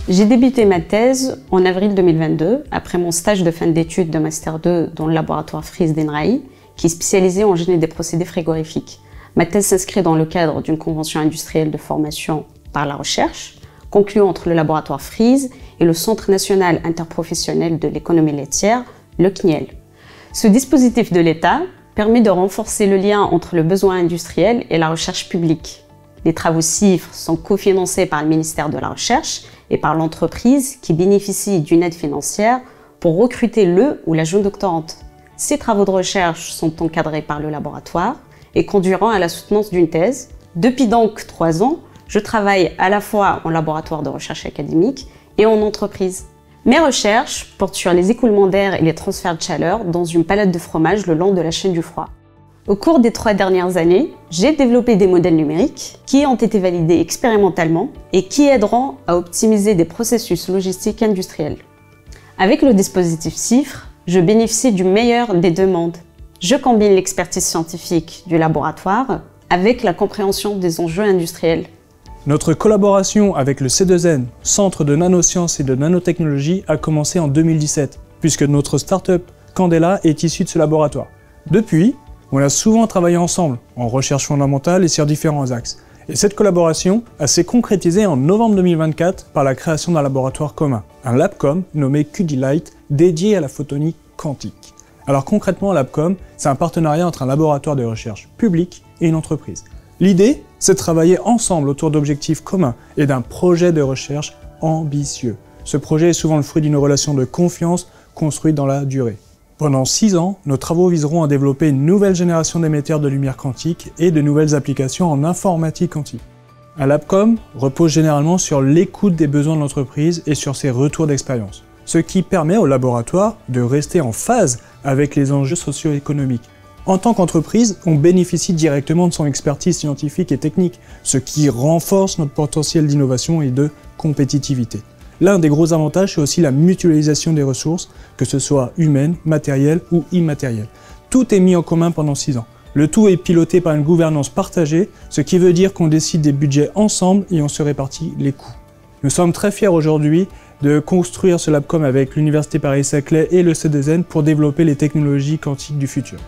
J'ai débuté ma thèse en avril 2022, après mon stage de fin d'études de Master 2 dans le laboratoire Freeze d'ENRAI, qui est spécialisé en génie des procédés frigorifiques. Ma thèse s'inscrit dans le cadre d'une convention industrielle de formation par la recherche, conclue entre le laboratoire Freeze et le Centre national interprofessionnel de l'économie laitière, le CNIEL. Ce dispositif de l'État permet de renforcer le lien entre le besoin industriel et la recherche publique. Les travaux CIFRE sont cofinancés par le ministère de la Recherche et par l'entreprise qui bénéficie d'une aide financière pour recruter le ou la jeune doctorante. Ces travaux de recherche sont encadrés par le laboratoire et conduiront à la soutenance d'une thèse. Depuis donc 3 ans, je travaille à la fois en laboratoire de recherche académique et en entreprise. Mes recherches portent sur les écoulements d'air et les transferts de chaleur dans une palette de fromages le long de la chaîne du froid. Au cours des 3 dernières années, j'ai développé des modèles numériques qui ont été validés expérimentalement et qui aideront à optimiser des processus logistiques industriels. Avec le dispositif CIFRE, je bénéficie du meilleur des deux mondes. Je combine l'expertise scientifique du laboratoire avec la compréhension des enjeux industriels. Notre collaboration avec le C2N, Centre de Nanosciences et de Nanotechnologie, a commencé en 2017, puisque notre start-up Candela est issue de ce laboratoire. Depuis, on a souvent travaillé ensemble, en recherche fondamentale et sur différents axes. Et cette collaboration s'est concrétisée en novembre 2024 par la création d'un laboratoire commun, un LabCom nommé QD-Light, dédié à la photonie quantique. Alors concrètement, LabCom, c'est un partenariat entre un laboratoire de recherche public et une entreprise. L'idée, c'est de travailler ensemble autour d'objectifs communs et d'un projet de recherche ambitieux. Ce projet est souvent le fruit d'une relation de confiance construite dans la durée. Pendant 6 ans, nos travaux viseront à développer une nouvelle génération d'émetteurs de lumière quantique et de nouvelles applications en informatique quantique. Un LabCom repose généralement sur l'écoute des besoins de l'entreprise et sur ses retours d'expérience, ce qui permet au laboratoire de rester en phase avec les enjeux socio-économiques. En tant qu'entreprise, on bénéficie directement de son expertise scientifique et technique, ce qui renforce notre potentiel d'innovation et de compétitivité. L'un des gros avantages, c'est aussi la mutualisation des ressources, que ce soit humaines, matérielles ou immatérielles. Tout est mis en commun pendant 6 ans. Le tout est piloté par une gouvernance partagée, ce qui veut dire qu'on décide des budgets ensemble et on se répartit les coûts. Nous sommes très fiers aujourd'hui de construire ce LabCom avec l'Université Paris-Saclay et le C2N pour développer les technologies quantiques du futur.